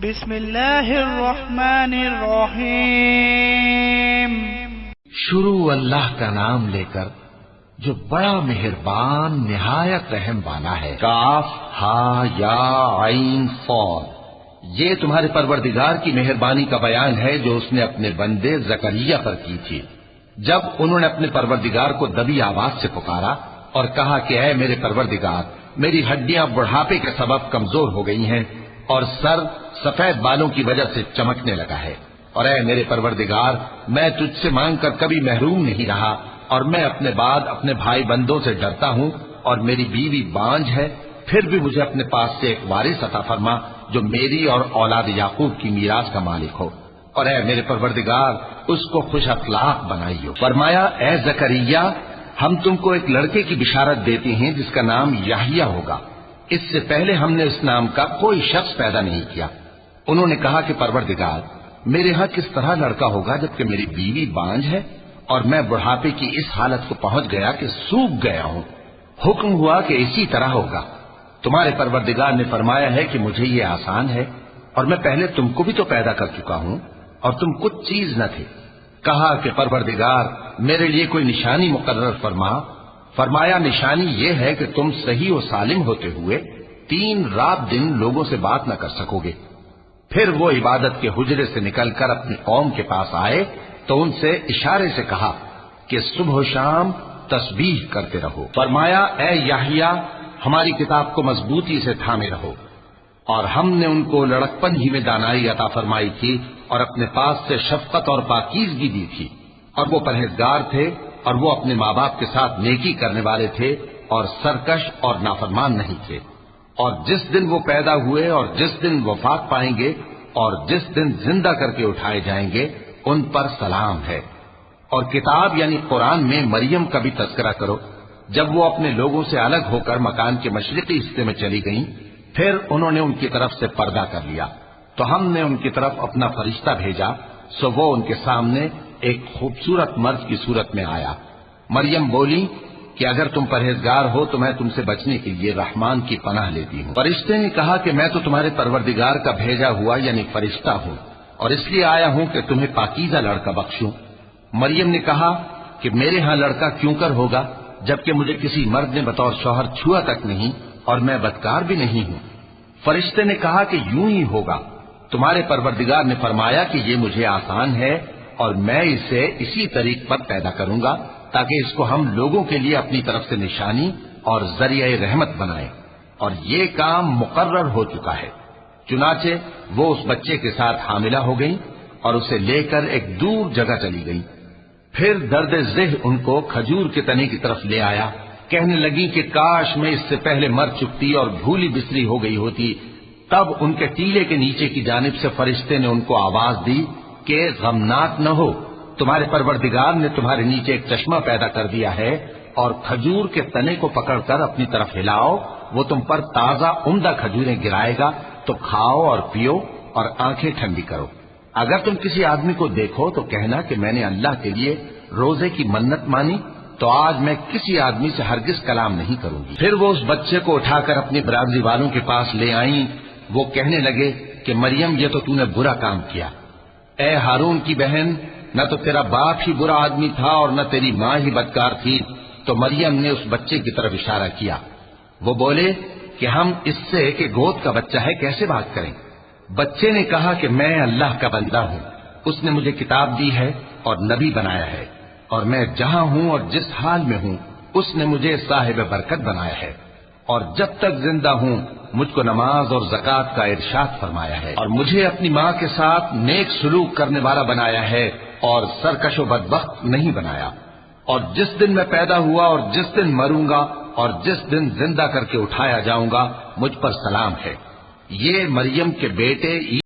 بسم اللہ الرحمن الرحیم۔ شروع اللہ کا نام لے کر جو بڑا مہربان نہایت رحم والا ہے۔ کاف ہا یا عین صاد، یہ تمہارے پروردگار کی مہربانی کا بیان ہے جو اس نے اپنے بندے زکریا پر کی تھی جب انہوں نے اپنے پروردگار کو دبی آواز سے پکارا اور کہا کہ اے میرے پروردگار، میری ہڈیاں بڑھاپے کے سبب کمزور ہو گئی ہیں اور سر سفید بالوں کی وجہ سے چمکنے لگا ہے، اور اے میرے پروردگار، میں تجھ سے مانگ کر کبھی محروم نہیں رہا، اور میں اپنے بعد اپنے بھائی بندوں سے ڈرتا ہوں، اور میری بیوی بانجھ ہے، پھر بھی مجھے اپنے پاس سے ایک وارث عطا فرما جو میری اور اولاد یعقوب کی میراث کا مالک ہو، اور اے میرے پروردگار، اس کو خوش اخلاق بنائیو۔ فرمایا اے زکریا، ہم تم کو ایک لڑکے کی بشارت دیتے ہیں جس کا نام یحییٰ ہوگا، اس سے پہلے ہم نے اس نام کا کوئی شخص پیدا نہیں کیا۔ انہوں نے کہا کہ پروردگار، میرے ہاں کس طرح لڑکا ہوگا جبکہ میری بیوی بانجھ ہے اور میں بڑھاپے کی اس حالت کو پہنچ گیا کہ سوکھ گیا ہوں۔ حکم ہوا کہ اسی طرح ہوگا۔ تمہارے پروردگار نے فرمایا ہے کہ مجھے یہ آسان ہے، اور میں پہلے تم کو بھی تو پیدا کر چکا ہوں اور تم کچھ چیز نہ تھے۔ کہا کہ پروردگار، میرے لیے کوئی نشانی مقرر فرما۔ فرمایا نشانی یہ ہے کہ تم صحیح و سالم ہوتے ہوئے 3 رات دن لوگوں سے بات نہ کر سکو گے۔ پھر وہ عبادت کے حجرے سے نکل کر اپنی قوم کے پاس آئے تو ان سے اشارے سے کہا کہ صبح و شام تسبیح کرتے رہو۔ فرمایا اے یحییٰ، ہماری کتاب کو مضبوطی سے تھامے رہو، اور ہم نے ان کو لڑکپن ہی میں دانائی عطا فرمائی تھی اور اپنے پاس سے شفقت اور پاکیزگی دی تھی، اور وہ پرہیزگار تھے اور وہ اپنے ماں باپ کے ساتھ نیکی کرنے والے تھے اور سرکش اور نافرمان نہیں تھے۔ اور جس دن وہ پیدا ہوئے اور جس دن وفات پائیں گے اور جس دن زندہ کر کے اٹھائے جائیں گے ان پر سلام ہے۔ اور کتاب یعنی قرآن میں مریم کا بھی تذکرہ کرو، جب وہ اپنے لوگوں سے الگ ہو کر مکان کے مشرقی حصے میں چلی گئیں، پھر انہوں نے ان کی طرف سے پردہ کر لیا تو ہم نے ان کی طرف اپنا فرشتہ بھیجا، سو وہ ان کے سامنے ایک خوبصورت مرد کی صورت میں آیا۔ مریم بولی کہ اگر تم پرہیزگار ہو تو میں تم سے بچنے کے لیے رحمان کی پناہ لیتی ہوں۔ فرشتے نے کہا کہ میں تو تمہارے پروردگار کا بھیجا ہوا یعنی فرشتہ ہوں، اور اس لیے آیا ہوں کہ تمہیں پاکیزہ لڑکا بخشوں۔ مریم نے کہا کہ میرے ہاں لڑکا کیوں کر ہوگا جبکہ مجھے کسی مرد نے بطور شوہر چھوا تک نہیں اور میں بدکار بھی نہیں ہوں۔ فرشتے نے کہا کہ یوں ہی ہوگا۔ تمہارے پروردگار نے فرمایا کہ یہ مجھے آسان ہے اور میں اسے اسی طریق پر پیدا کروں گا تاکہ اس کو ہم لوگوں کے لیے اپنی طرف سے نشانی اور ذریعہ رحمت بنائیں، اور یہ کام مقرر ہو چکا ہے۔ چنانچہ وہ اس بچے کے ساتھ حاملہ ہو گئی اور اسے لے کر ایک دور جگہ چلی گئی۔ پھر درد ذہ ان کو کھجور کے تنے کی طرف لے آیا، کہنے لگی کہ کاش میں اس سے پہلے مر چکتی اور بھولی بسری ہو گئی ہوتی۔ تب ان کے ٹیلے کے نیچے کی جانب سے فرشتے نے ان کو آواز دی کہ غمناک نہ ہو، تمہارے پروردگار نے تمہارے نیچے ایک چشمہ پیدا کر دیا ہے، اور کھجور کے تنے کو پکڑ کر اپنی طرف ہلاؤ، وہ تم پر تازہ عمدہ کھجوریں گرائے گا، تو کھاؤ اور پیو اور آنکھیں ٹھنڈی کرو۔ اگر تم کسی آدمی کو دیکھو تو کہنا کہ میں نے اللہ کے لیے روزے کی منت مانی، تو آج میں کسی آدمی سے ہرگز کلام نہیں کروں گی۔ پھر وہ اس بچے کو اٹھا کر اپنی برادری والوں کے پاس لے آئیں۔ وہ کہنے لگے کہ مریم، یہ تو نے برا کام کیا۔ اے ہارون کی بہن، نہ تو تیرا باپ ہی برا آدمی تھا اور نہ تیری ماں ہی بدکار تھی۔ تو مریم نے اس بچے کی طرف اشارہ کیا۔ وہ بولے کہ ہم اس سے کہ گود کا بچہ ہے کیسے بات کریں؟ بچے نے کہا کہ میں اللہ کا بندہ ہوں، اس نے مجھے کتاب دی ہے اور نبی بنایا ہے، اور میں جہاں ہوں اور جس حال میں ہوں اس نے مجھے صاحب برکت بنایا ہے، اور جب تک زندہ ہوں مجھ کو نماز اور زکوٰۃ کا ارشاد فرمایا ہے، اور مجھے اپنی ماں کے ساتھ نیک سلوک کرنے والا بنایا ہے اور سرکش و بدبخت نہیں بنایا، اور جس دن میں پیدا ہوا اور جس دن مروں گا اور جس دن زندہ کر کے اٹھایا جاؤں گا مجھ پر سلام ہے۔ یہ مریم کے بیٹے